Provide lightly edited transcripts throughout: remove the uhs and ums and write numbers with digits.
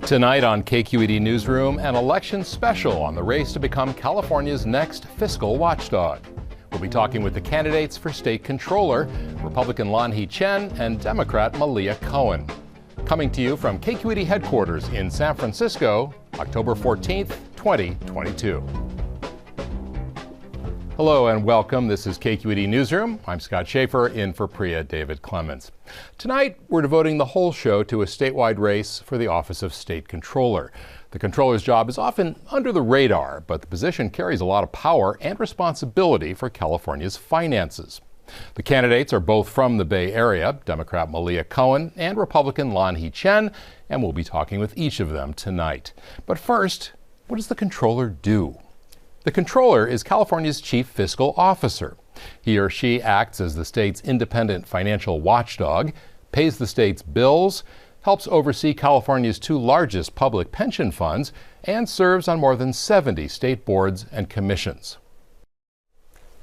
Tonight on KQED Newsroom, an election special on the race to become California's next fiscal watchdog. We'll be talking with the candidates for state controller, Republican Lanhee Chen and Democrat Malia Cohen. Coming to you from KQED headquarters in San Francisco, October 14th, 2022. Hello and welcome. This is KQED Newsroom. I'm Scott Schaefer, in for Priya David Clemens. Tonight, we're devoting the whole show to a statewide race for the office of state controller. The controller's job is often under the radar, but the position carries a lot of power and responsibility for California's finances. The candidates are both from the Bay Area, Democrat Malia Cohen and Republican Lanhee Chen, and we'll be talking with each of them tonight. But first, what does the controller do? The controller is California's chief fiscal officer. He or she acts as the state's independent financial watchdog, pays the state's bills, helps oversee California's two largest public pension funds, and serves on more than 70 state boards and commissions.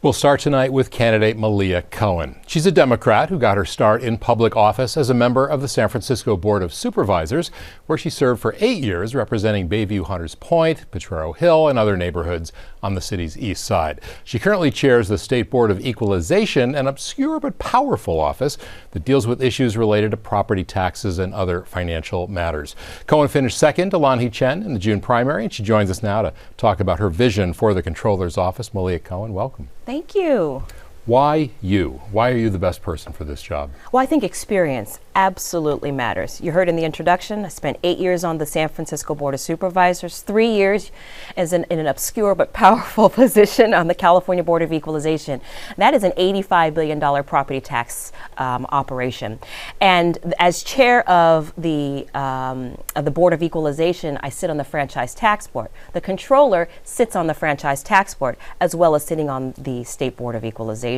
We'll start tonight with candidate Malia Cohen. She's a Democrat who got her start in public office as a member of the San Francisco Board of Supervisors, where she served for 8 years representing Bayview, Hunters Point, Potrero Hill, and other neighborhoods on the city's east side. She currently chairs the State Board of Equalization, an obscure but powerful office that deals with issues related to property taxes and other financial matters. Cohen finished second to Lanhee Chen in the June primary, and she joins us now to talk about her vision for the controller's office. Malia Cohen, welcome. Thank you. Why you? Why are you the best person for this job? Well, I think experience absolutely matters. You heard in the introduction, I spent 8 years on the San Francisco Board of Supervisors, 3 years as in an obscure but powerful position on the California Board of Equalization. That is an $85 billion property tax operation. And as chair of the Board of Equalization, I sit on the Franchise Tax Board. The controller sits on the Franchise Tax Board, as well as sitting on the State Board of Equalization.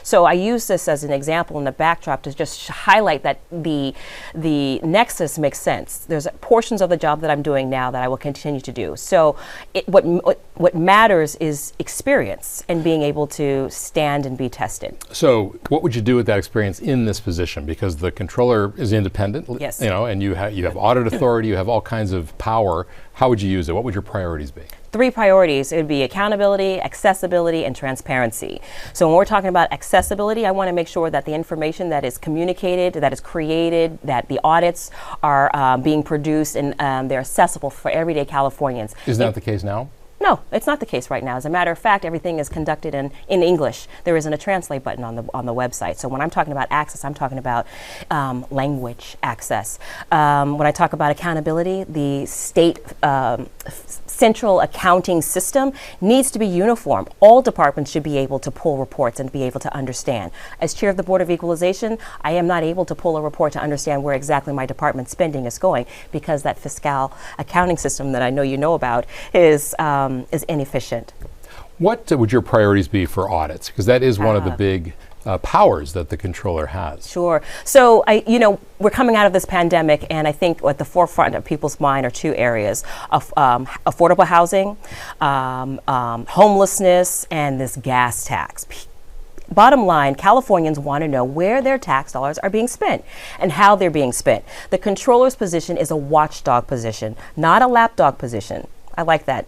So I use this as an example in the backdrop to just highlight that the nexus makes sense. There's portions of the job that I'm doing now that I will continue to do. So what matters is experience and being able to stand and be tested. So what would you do with that experience in this position? Because the controller is independent, yes, and you have audit authority, you have all kinds of power. How would you use it? What would your priorities be? 3 priorities. It would be accountability, accessibility, and transparency. So when we're talking about accessibility, I want to make sure that the information that is communicated, that is created, that the audits are being produced, and they're accessible for everyday Californians. Isn't that the case now? No, it's not the case right now. As a matter of fact, everything is conducted in English. There isn't a translate button on the website. So when I'm talking about access, I'm talking about language access. When I talk about accountability, the state central accounting system needs to be uniform. All departments should be able to pull reports and be able to understand. As chair of the Board of Equalization, I am not able to pull a report to understand where exactly my department's spending is going, because that fiscal accounting system that I know you know about is inefficient. What would your priorities be for audits? Because that is one of the big powers that the controller has. Sure. So, we're coming out of this pandemic, and I think at the forefront of people's mind are 2 areas of affordable housing, homelessness, and this gas tax. Bottom line, Californians want to know where their tax dollars are being spent and how they're being spent. The controller's position is a watchdog position, not a lapdog position. I like that.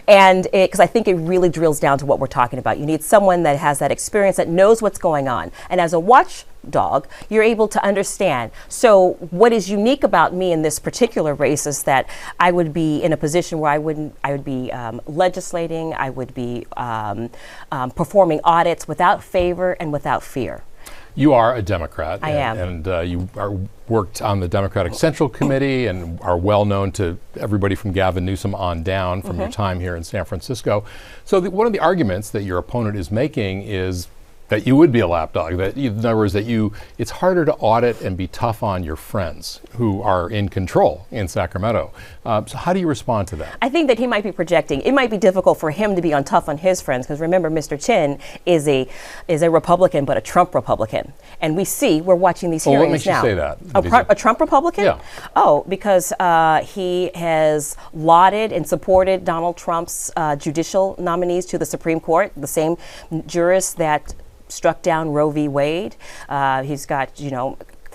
And because I think it really drills down to what we're talking about. You need someone that has that experience, that knows what's going on. And as a watchdog, you're able to understand. So what is unique about me in this particular race is that I would be in a position where I would be legislating, I would be performing audits without favor and without fear. You are a Democrat. I am. And you worked on the Democratic Central Committee and are well known to everybody from Gavin Newsom on down from your time here in San Francisco. So one of the arguments that your opponent is making is That you would be a lapdog. That in other words, it's harder to audit and be tough on your friends who are in control in Sacramento. So how do you respond to that? I think that he might be projecting. It might be difficult for him to be tough on his friends, because remember, Mr. Chen is a Republican, but a Trump Republican, and we're watching these hearings what makes now. You say that? A Trump Republican? Yeah. Oh, because he has lauded and supported Donald Trump's judicial nominees to the Supreme Court, the same jurists that struck down Roe v. Wade. He's got,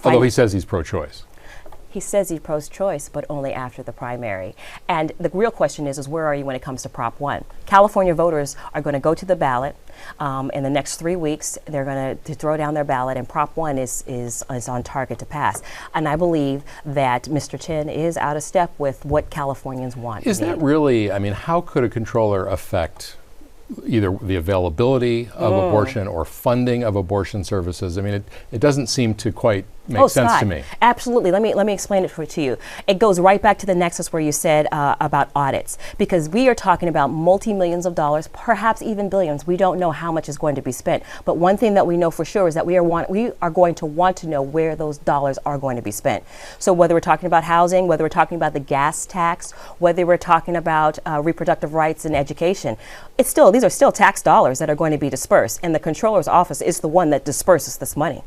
although he says he's pro-choice. He says he's pro-choice, but only after the primary. And the real question is where are you when it comes to Prop 1? California voters are going to go to the ballot in the next 3 weeks. They're going to throw down their ballot, and Prop 1 is on target to pass. And I believe that Mr. Chen is out of step with what Californians want. Is that really, how could a controller affect either the availability of abortion or funding of abortion services? It doesn't seem to quite make sense Scott, to me. Absolutely. Let me explain it to you. It goes right back to the nexus where you said about audits, because we are talking about multi-millions of dollars, perhaps even billions. We don't know how much is going to be spent, but one thing that we know for sure is that we are going to want to know where those dollars are going to be spent. So whether we're talking about housing, whether we're talking about the gas tax, whether we're talking about reproductive rights and education, these are still tax dollars that are going to be dispersed, and the Comptroller's office is the one that disperses this money.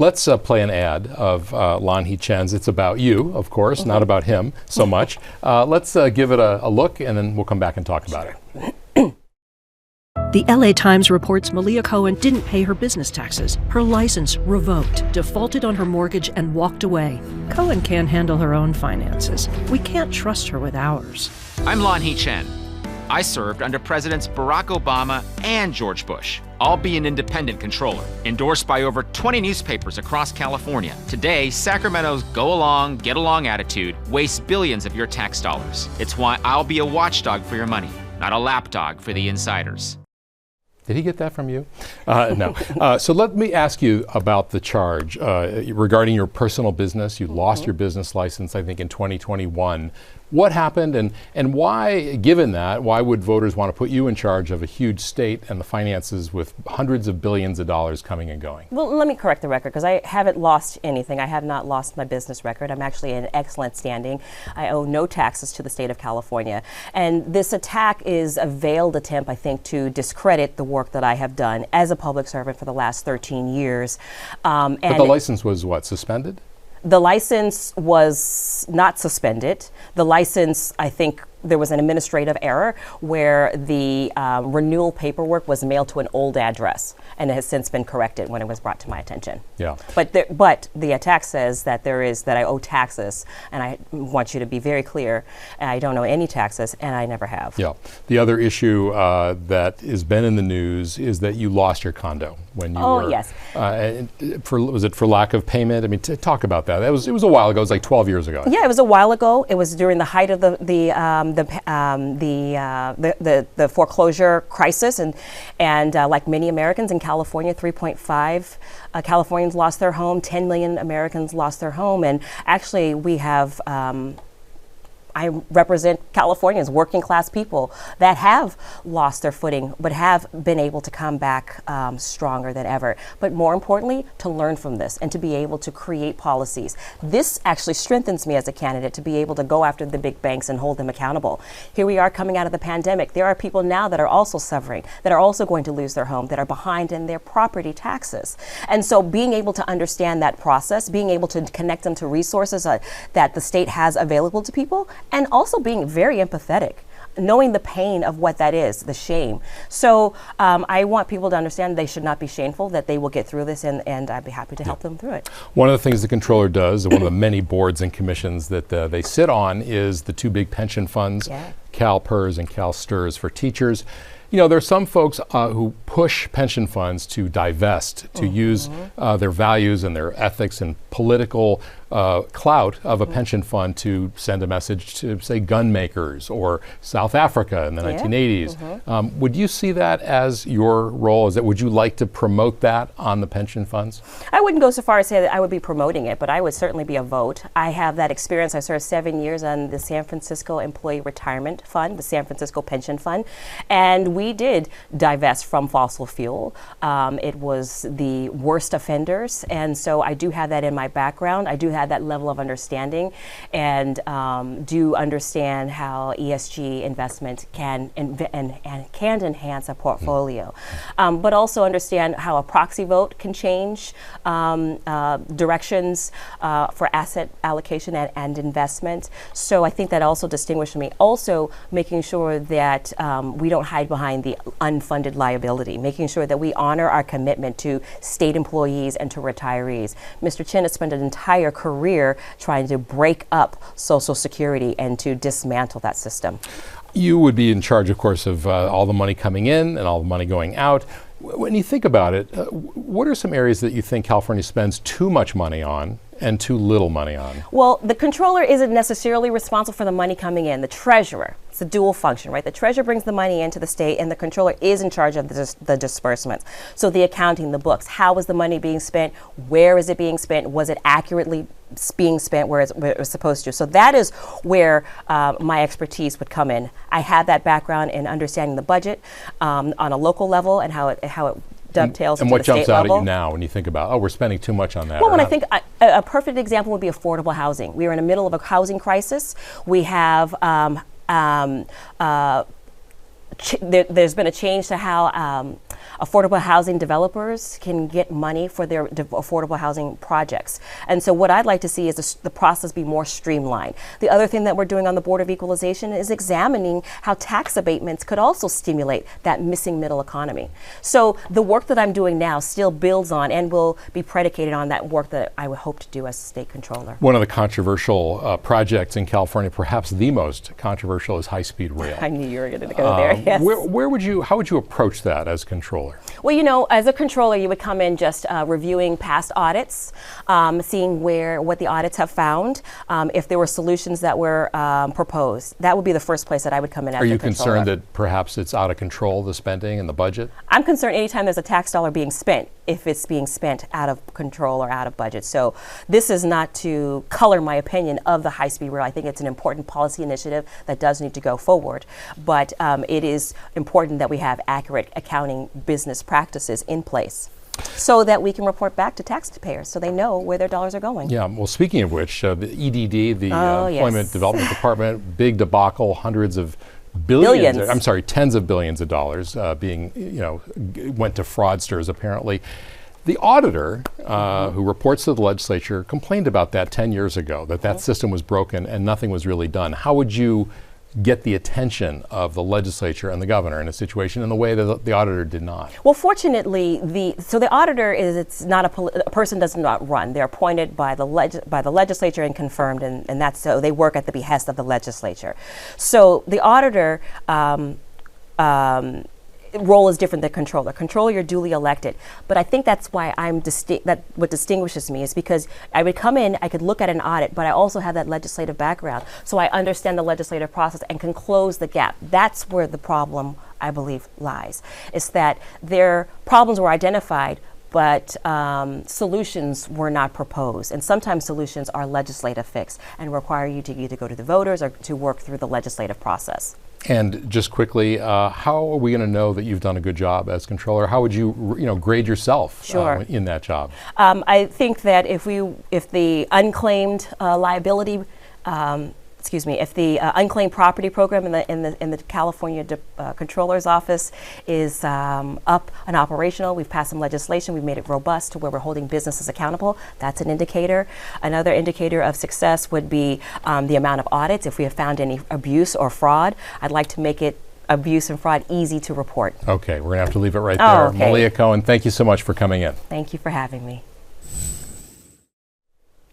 Let's play an ad of Lanhee Chen's. It's about you, of course, not about him so much. Let's give it a look, and then we'll come back and talk about it. The LA Times reports Malia Cohen didn't pay her business taxes, her license revoked, defaulted on her mortgage, and walked away. Cohen can't handle her own finances. We can't trust her with ours. I'm Lanhee Chen. I served under Presidents Barack Obama and George Bush. I'll be an independent controller, endorsed by over 20 newspapers across California. Today, Sacramento's go along, get along attitude wastes billions of your tax dollars. It's why I'll be a watchdog for your money, not a lapdog for the insiders. Did he get that from you? No. So let me ask you about the charge regarding your personal business. You lost your business license, I think, in 2021. What happened, and why, given that, why would voters want to put you in charge of a huge state and the finances with hundreds of billions of dollars coming and going? Well, let me correct the record, because I haven't lost anything. I have not lost my business record. I'm actually in excellent standing. I owe no taxes to the state of California. And this attack is a veiled attempt, I think, to discredit the work that I have done as a public servant for the last 13 years. But the license was what, suspended? The license was not suspended. The license, I think, there was an administrative error where the renewal paperwork was mailed to an old address, and it has since been corrected when it was brought to my attention. Yeah. But the attack says that I owe taxes, and I want you to be very clear. I don't owe any taxes, and I never have. Yeah. The other issue that has been in the news is that you lost your condo when you were. Yes. Was it for lack of payment? Talk about that. It was a while ago. It was like 12 years ago. Yeah, it was a while ago. It was during the height of the foreclosure crisis, and like many Americans in California, 3.5 Californians lost their home, 10 million Americans lost their home, and actually we have I represent Californians, working class people that have lost their footing but have been able to come back stronger than ever. But more importantly, to learn from this and to be able to create policies. This actually strengthens me as a candidate to be able to go after the big banks and hold them accountable. Here we are coming out of the pandemic. There are people now that are also suffering, that are also going to lose their home, that are behind in their property taxes. And so being able to understand that process, being able to connect them to resources that the state has available to people, and also being very empathetic, knowing the pain of what that is, the shame. So I want people to understand they should not be shameful, that they will get through this, and I'd be happy to help them through it. One of the things the Comptroller does, one of the many boards and commissions that they sit on, is the two big pension funds, CalPERS and CalSTRS for teachers. There are some folks who push pension funds to divest, to use their values and their ethics and political clout of a pension fund to send a message to, say, gun makers or South Africa in the 1980s. Would you see that as your role? Would you like to promote that on the pension funds? I wouldn't go so far as to say that I would be promoting it, but I would certainly be a vote. I have that experience. I served 7 years on the San Francisco Employee Retirement Fund, the San Francisco Pension Fund, and we did divest from fossil fuel. It was the worst offenders, and so I do have that in my background. I do have that level of understanding, and do understand how ESG investment can can enhance a portfolio, but also understand how a proxy vote can change directions for asset allocation and investment. So I think that also distinguished me. Also making sure that we don't hide behind the unfunded liability, making sure that we honor our commitment to state employees and to retirees. Mr. Chen has spent an entire career trying to break up Social Security and to dismantle that system. You would be in charge, of course, of all the money coming in and all the money going out. When you think about it, what are some areas that you think California spends too much money on and too little money on? Well, the controller isn't necessarily responsible for the money coming in. The treasurer, it's a dual function, right? The treasurer brings the money into the state, and the controller is in charge of the disbursements. So the accounting, the books, how is the money being spent? Where is it being spent? Was it accurately being spent where it was supposed to? So that is where my expertise would come in. I have that background in understanding the budget on a local level and how it dovetails and into the state level. And what jumps out at you now when you think about, oh, we're spending too much on that? Well, when I think a perfect example would be affordable housing. We are in the middle of a housing crisis. We have there's been a change to how affordable housing developers can get money for their affordable housing projects. And so what I'd like to see is the process be more streamlined. The other thing that we're doing on the Board of Equalization is examining how tax abatements could also stimulate that missing middle economy. So the work that I'm doing now still builds on and will be predicated on that work that I would hope to do as state controller. One of the controversial projects in California, perhaps the most controversial, is high-speed rail. I knew you were going to go there, yes. How would you approach that as controller? Well, you know, as a controller, you would come in just reviewing past audits, seeing what the audits have found, if there were solutions that were proposed. That would be the first place that I would come in as a controller. Are you concerned that perhaps it's out of control, the spending and the budget? I'm concerned anytime there's a tax dollar being spent, if it's being spent out of control or out of budget. So this is not to color my opinion of the high-speed rail. I think it's an important policy initiative that does need to go forward. But it is important that we have accurate accounting business practices in place so that we can report back to taxpayers so they know where their dollars are going. Yeah, well, speaking of which, the EDD, the Employment Development Department, big debacle, hundreds of billions. I'm sorry, tens of billions of dollars being, went to fraudsters apparently. The auditor who reports to the legislature complained about that 10 years ago, that system was broken and nothing was really done. How would you get the attention of the legislature and the governor in a situation in the way that the auditor did not? Well, fortunately, the auditor it's not a person does not run. They're appointed by the legislature and confirmed, and that's so they work at the behest of the legislature. So the auditor role is different than controller. Controller, you're duly elected. But I think that's why what distinguishes me is because I would come in, I could look at an audit, but I also have that legislative background. So I understand the legislative process and can close the gap. That's where the problem, I believe, lies. It's that their problems were identified, but solutions were not proposed. And sometimes solutions are legislative fix and require you to either go to the voters or to work through the legislative process. And just quickly, how are we going to know that you've done a good job as controller? How would you, grade yourself in that job? I think that if the unclaimed liability, if the unclaimed property program in the California Controller's Office is up and operational, we've passed some legislation, we've made it robust to where we're holding businesses accountable. That's an indicator. Another indicator of success would be the amount of audits. If we have found any abuse or fraud, I'd like to make it abuse and fraud easy to report. Okay, we're going to have to leave it right there. Okay. Malia Cohen, thank you so much for coming in. Thank you for having me.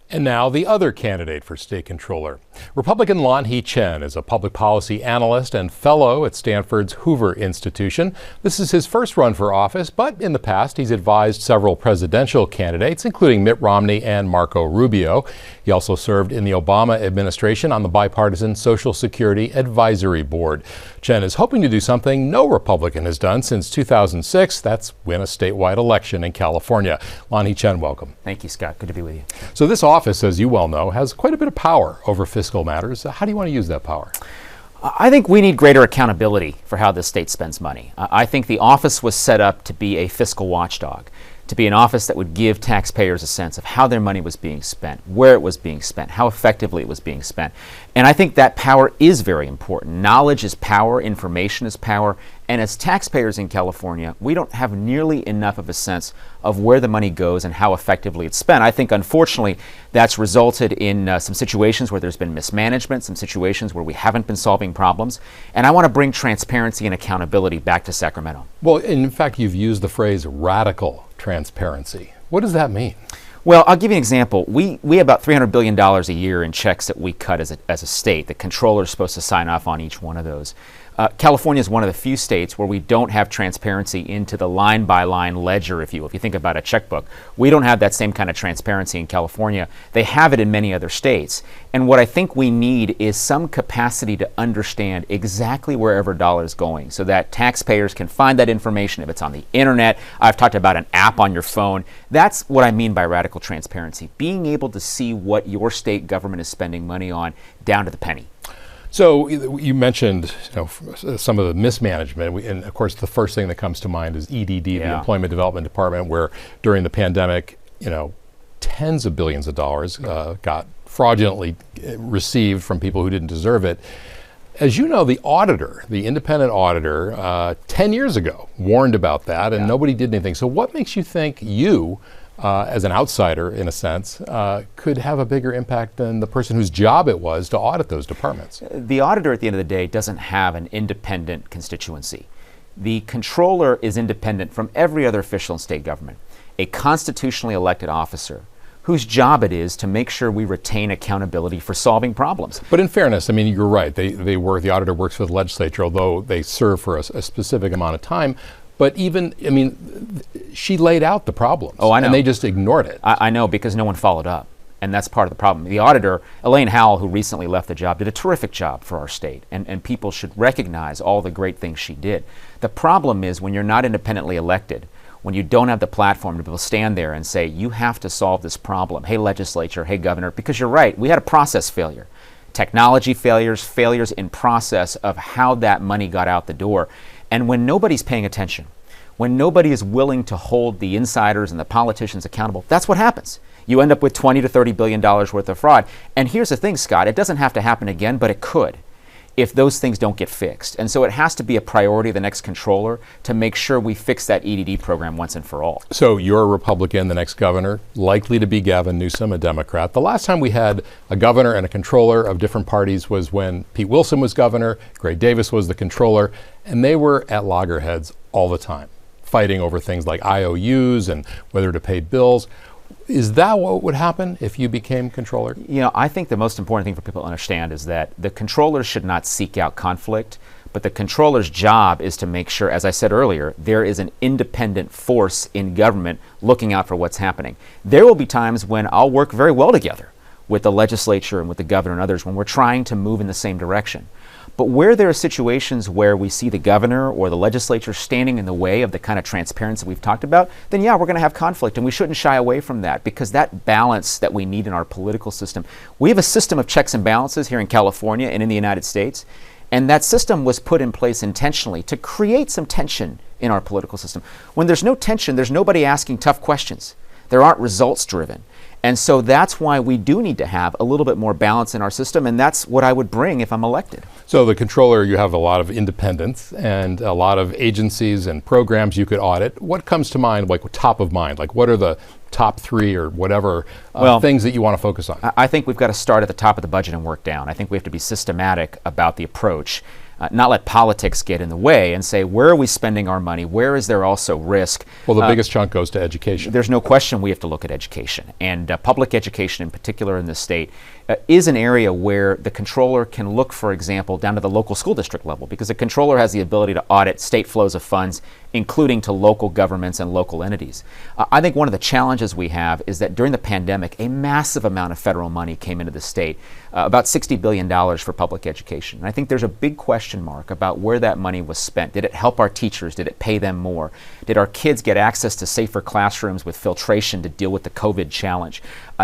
And now the other candidate for state controller. Republican Lanhee Chen is a public policy analyst and fellow at Stanford's Hoover Institution. This is his first run for office, but in the past he's advised several presidential candidates, including Mitt Romney and Marco Rubio. He also served in the Obama administration on the bipartisan Social Security Advisory Board. Chen is hoping to do something no Republican has done since 2006. That's win a statewide election in California. Lanhee Chen, welcome. Thank you, Scott. Good to be with you. So this office, as you well know, has quite a bit of power over fiscal matters. How do you want to use that power? I think we need greater accountability for how the state spends money. I think the office was set up to be a fiscal watchdog, to be an office that would give taxpayers a sense of how their money was being spent, where it was being spent, how effectively it was being spent. And I think that power is very important. Knowledge is power, information is power, and as taxpayers in California, we don't have nearly enough of a sense of where the money goes and how effectively it's spent. I think, unfortunately, that's resulted in some situations where there's been mismanagement, some situations where we haven't been solving problems, and I want to bring transparency and accountability back to Sacramento. Well, in fact, you've used the phrase radical transparency. What does that mean? Well, I'll give you an example. We have about $300 billion a year in checks that we cut as a state. The controller is supposed to sign off on each one of those. California is one of the few states where we don't have transparency into the line-by-line ledger, if you will. If you think about a checkbook, we don't have that same kind of transparency in California. They have it in many other states. And what I think we need is some capacity to understand exactly where every dollar is going so that taxpayers can find that information. If it's on the internet, I've talked about an app on your phone. That's what I mean by radical transparency, being able to see what your state government is spending money on down to the penny. So you mentioned, some of the mismanagement, and of course the first thing that comes to mind is EDD, the Employment Development Department, where during the pandemic, tens of billions of dollars got fraudulently received from people who didn't deserve it. As you know, the auditor, the independent auditor, 10 years ago warned about that, and nobody did anything. So what makes you think you, as an outsider, in a sense, could have a bigger impact than the person whose job it was to audit those departments? The auditor, at the end of the day, doesn't have an independent constituency. The controller is independent from every other official in state government, a constitutionally elected officer whose job it is to make sure we retain accountability for solving problems. But in fairness, you're right. The auditor works for the legislature, although they serve for a specific amount of time. But she laid out the problems. Oh, I know. And they just ignored it. I know, because no one followed up. And that's part of the problem. The auditor, Elaine Howell, who recently left the job, did a terrific job for our state. And people should recognize all the great things she did. The problem is when you're not independently elected, when you don't have the platform to be able to stand there and say, you have to solve this problem. Hey, legislature, hey, governor, because you're right, we had a process failure. Technology failures in process of how that money got out the door. And when nobody's paying attention, when nobody is willing to hold the insiders and the politicians accountable, that's what happens. You end up with $20 to $30 billion worth of fraud. And here's the thing, Scott, it doesn't have to happen again, but it could if those things don't get fixed. And so it has to be a priority of the next controller to make sure we fix that EDD program once and for all. So you're a Republican, the next governor, likely to be Gavin Newsom, a Democrat. The last time we had a governor and a controller of different parties was when Pete Wilson was governor, Gray Davis was the controller, and they were at loggerheads all the time, fighting over things like IOUs and whether to pay bills. Is that what would happen if you became controller? I think the most important thing for people to understand is that the controller should not seek out conflict, but the controller's job is to make sure, as I said earlier, there is an independent force in government looking out for what's happening. There will be times when I'll work very well together with the legislature and with the governor and others when we're trying to move in the same direction. But where there are situations where we see the governor or the legislature standing in the way of the kind of transparency we've talked about, then we're going to have conflict, and we shouldn't shy away from that, because that balance that we need in our political system, we have a system of checks and balances here in California and in the United States, and that system was put in place intentionally to create some tension in our political system. When there's no tension, there's nobody asking tough questions. There aren't results driven. And so that's why we do need to have a little bit more balance in our system, and that's what I would bring if I'm elected. So the controller, you have a lot of independence and a lot of agencies and programs you could audit. What comes to mind, like top of mind? Like what are the top three or whatever things that you want to focus on? I think we've got to start at the top of the budget and work down. I think we have to be systematic about the approach. Not let politics get in the way and say, where are we spending our money? Where is there also risk? Well, the biggest chunk goes to education. There's no question we have to look at education. And public education in particular in this state is an area where the controller can look, for example, down to the local school district level, because the controller has the ability to audit state flows of funds, including to local governments and local entities. I think one of the challenges we have is that during the pandemic, a massive amount of federal money came into the state, about $60 billion for public education. And I think there's a big question question mark about where that money was spent. Did it help our teachers? Did it pay them more? Did our kids get access to safer classrooms with filtration to deal with the COVID challenge?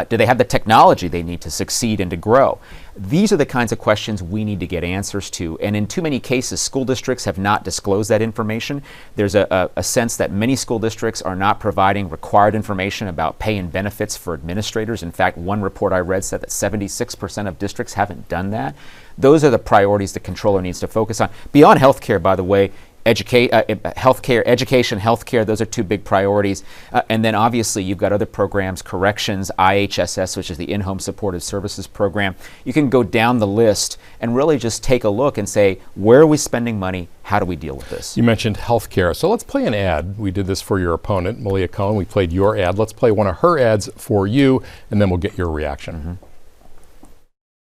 Do they have the technology they need to succeed and to grow? These are the kinds of questions we need to get answers to. And in too many cases, school districts have not disclosed that information. There's a sense that many school districts are not providing required information about pay and benefits for administrators. In fact, one report I read said that 76% of districts haven't done that. Those are the priorities the controller needs to focus on. Beyond healthcare, by the way, healthcare, education, healthcare, those are two big priorities. And then obviously you've got other programs, corrections, IHSS, which is the in-home supportive services program. You can go down the list and really just take a look and say, where are we spending money? How do we deal with this? You mentioned healthcare, so let's play an ad. We did this for your opponent, Malia Cohen. We played your ad. Let's play one of her ads for you, and then we'll get your reaction. Mm-hmm.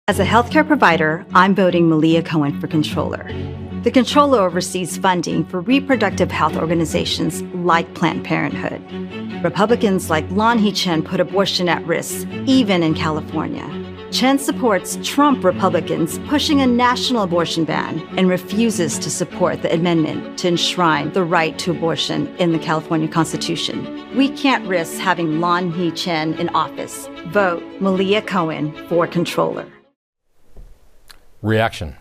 As a healthcare provider, I'm voting Malia Cohen for controller. The controller oversees funding for reproductive health organizations like Planned Parenthood. Republicans like Lanhee Chen put abortion at risk, even in California. Chen supports Trump Republicans pushing a national abortion ban and refuses to support the amendment to enshrine the right to abortion in the California Constitution. We can't risk having Lanhee Chen in office. Vote Malia Cohen for controller. Reaction.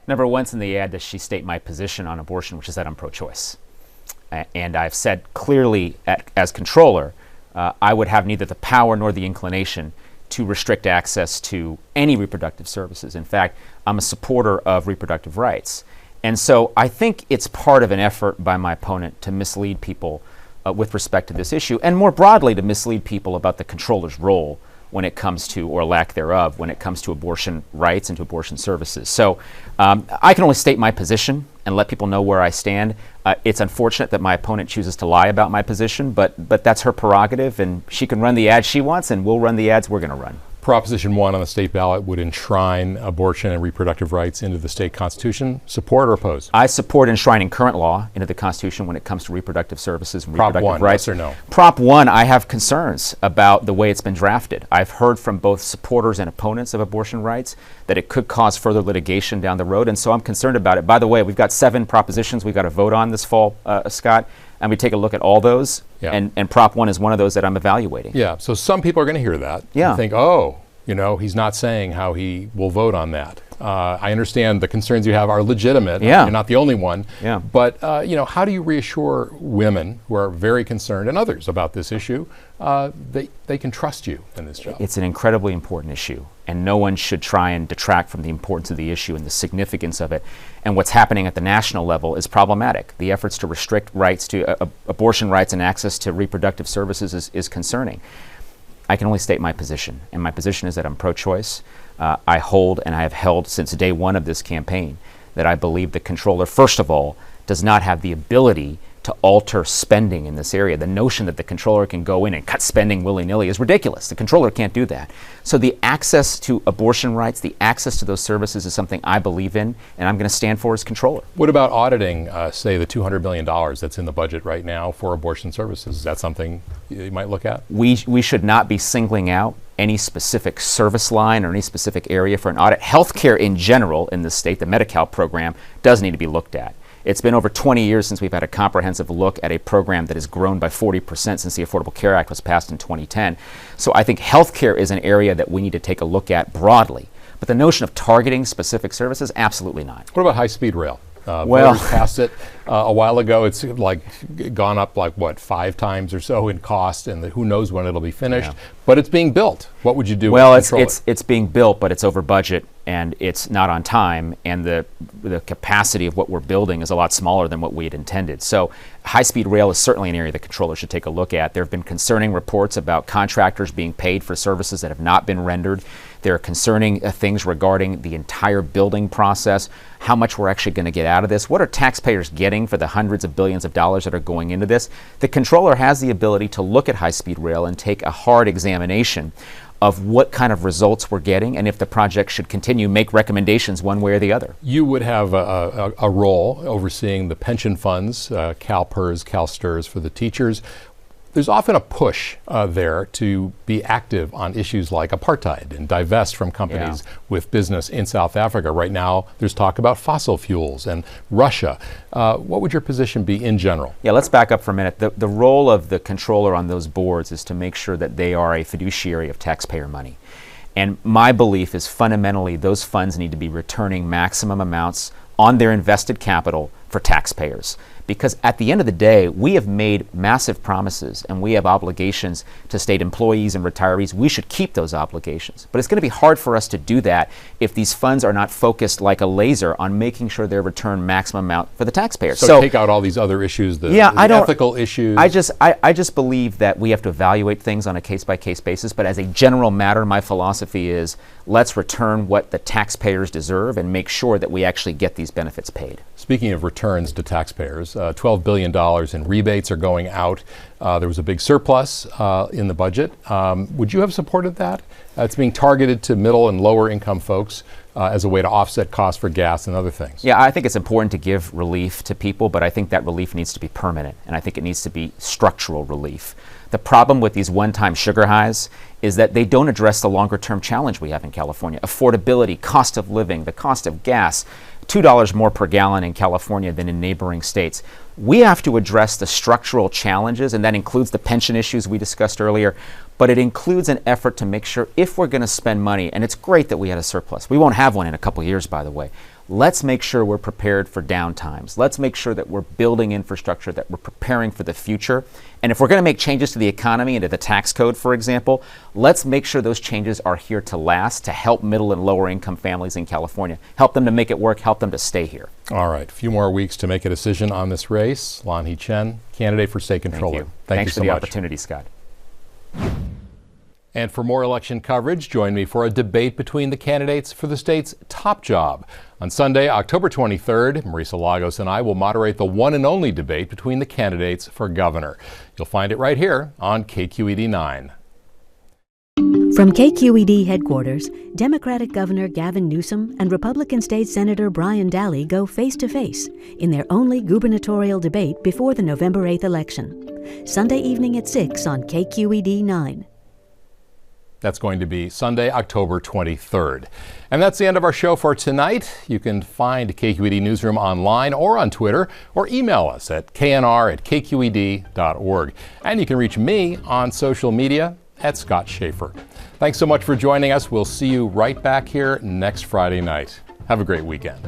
Never once in the ad does she state my position on abortion, which is that I'm pro-choice. And I've said clearly as controller, I would have neither the power nor the inclination to restrict access to any reproductive services. In fact, I'm a supporter of reproductive rights. And so I think it's part of an effort by my opponent to mislead people with respect to this issue, and more broadly to mislead people about the controller's role when it comes to, or lack thereof, when it comes to abortion rights and to abortion services. So I can only state my position and let people know where I stand. It's unfortunate that my opponent chooses to lie about my position, but that's her prerogative, and she can run the ads she wants, and we'll run the ads we're going to run. Proposition 1 on the state ballot would enshrine abortion and reproductive rights into the state constitution. Support or oppose? I support enshrining current law into the Constitution when it comes to reproductive services and Prop reproductive 1, rights. yes or no? Prop 1, I have concerns about the way it's been drafted. I've heard from both supporters and opponents of abortion rights that it could cause further litigation down the road, and so I'm concerned about it. By the way, we've got 7 propositions we've got to vote on this fall, Scott, and we take a look at all those, and Prop 1 is one of those that I'm evaluating. Yeah, so some people are going to hear that and think, oh, you know, he's not saying how he will vote on that. I understand the concerns you have are legitimate. Yeah. You're not the only one. Yeah. But, you know, how do you reassure women who are very concerned, and others, about this issue, they can trust you in this job? It's an incredibly important issue, and no one should try and detract from the importance of the issue and the significance of it. And what's happening at the national level is problematic. The efforts to restrict rights to abortion rights and access to reproductive services is concerning. I can only state my position, and my position is that I'm pro-choice. I hold, and I have held since day one of this campaign, that I believe the controller, first of all, does not have the ability to alter spending in this area. The notion that the controller can go in and cut spending willy-nilly is ridiculous. The controller can't do that. So the access to abortion rights, the access to those services is something I believe in, and I'm going to stand for as controller. What about auditing, say, the $200 million that's in the budget right now for abortion services? Is that something you might look at? We should not be singling out any specific service line or any specific area for an audit. Healthcare in general in the state, the Medi-Cal program, does need to be looked at. It's been over 20 years since we've had a comprehensive look at a program that has grown by 40% since the Affordable Care Act was passed in 2010. So I think healthcare is an area that we need to take a look at broadly. But the notion of targeting specific services, absolutely not. What about high-speed rail? Well, voters passed it a while ago. It's like gone up like what, 5 times or so in cost, and who knows when it'll be finished. Yeah. But it's being built. What would you do? Well, it's being built, but it's over budget and it's not on time, and the capacity of what we're building is a lot smaller than what we had intended. So high-speed rail is certainly an area the controller should take a look at. There have been concerning reports about contractors being paid for services that have not been rendered. There are concerning things regarding the entire building process, how much we're actually going to get out of this. What are taxpayers getting for the hundreds of billions of dollars that are going into this? The controller has the ability to look at high-speed rail and take a hard examination of what kind of results we're getting, and if the project should continue, make recommendations one way or the other. You would have a role overseeing the pension funds, CalPERS, CalSTRS for the teachers. There's often a push there to be active on issues like apartheid and divest from companies with business in South Africa. Right now, there's talk about fossil fuels and Russia. What would your position be in general? Yeah, let's back up for a minute. The role of the controller on those boards is to make sure that they are a fiduciary of taxpayer money. And my belief is fundamentally those funds need to be returning maximum amounts on their invested capital for taxpayers. Because at the end of the day, we have made massive promises and we have obligations to state employees and retirees. We should keep those obligations. But it's going to be hard for us to do that if these funds are not focused like a laser on making sure they're returned maximum amount for the taxpayers. So take out all these other issues, the ethical issues. I just believe that we have to evaluate things on a case-by-case basis. But as a general matter, my philosophy is let's return what the taxpayers deserve and make sure that we actually get these benefits paid. Speaking of returns to taxpayers, $12 billion in rebates are going out. There was a big surplus in the budget. Would you have supported that? It's being targeted to middle and lower income folks as a way to offset costs for gas and other things. Yeah, I think it's important to give relief to people, but I think that relief needs to be permanent, and I think it needs to be structural relief. The problem with these one-time sugar highs is that they don't address the longer-term challenge we have in California. Affordability, cost of living, the cost of gas, $2 more per gallon in California than in neighboring states. We have to address the structural challenges, and that includes the pension issues we discussed earlier, but it includes an effort to make sure if we're going to spend money, and it's great that we had a surplus. We won't have one in a couple years, by the way. Let's make sure we're prepared for downtimes. Let's make sure that we're building infrastructure, that we're preparing for the future. And if we're going to make changes to the economy and to the tax code, for example, let's make sure those changes are here to last, to help middle and lower income families in California, help them to make it work, help them to stay here. All right, a few more weeks to make a decision on this race. Lanhee Chen, candidate for state controller. Thanks you so for the much. opportunity, Scott. And for more election coverage, join me for a debate between the candidates for the state's top job. On Sunday, October 23rd, Marisa Lagos and I will moderate the one and only debate between the candidates for governor. You'll find it right here on KQED 9. From KQED headquarters, Democratic Governor Gavin Newsom and Republican State Senator Brian Daly go face-to-face in their only gubernatorial debate before the November 8th election. Sunday evening at 6 on KQED 9. That's going to be Sunday, October 23rd. And that's the end of our show for tonight. You can find KQED Newsroom online or on Twitter, or email us at knr@kqed.org. And you can reach me on social media at Scott Schaefer. Thanks so much for joining us. We'll see you right back here next Friday night. Have a great weekend.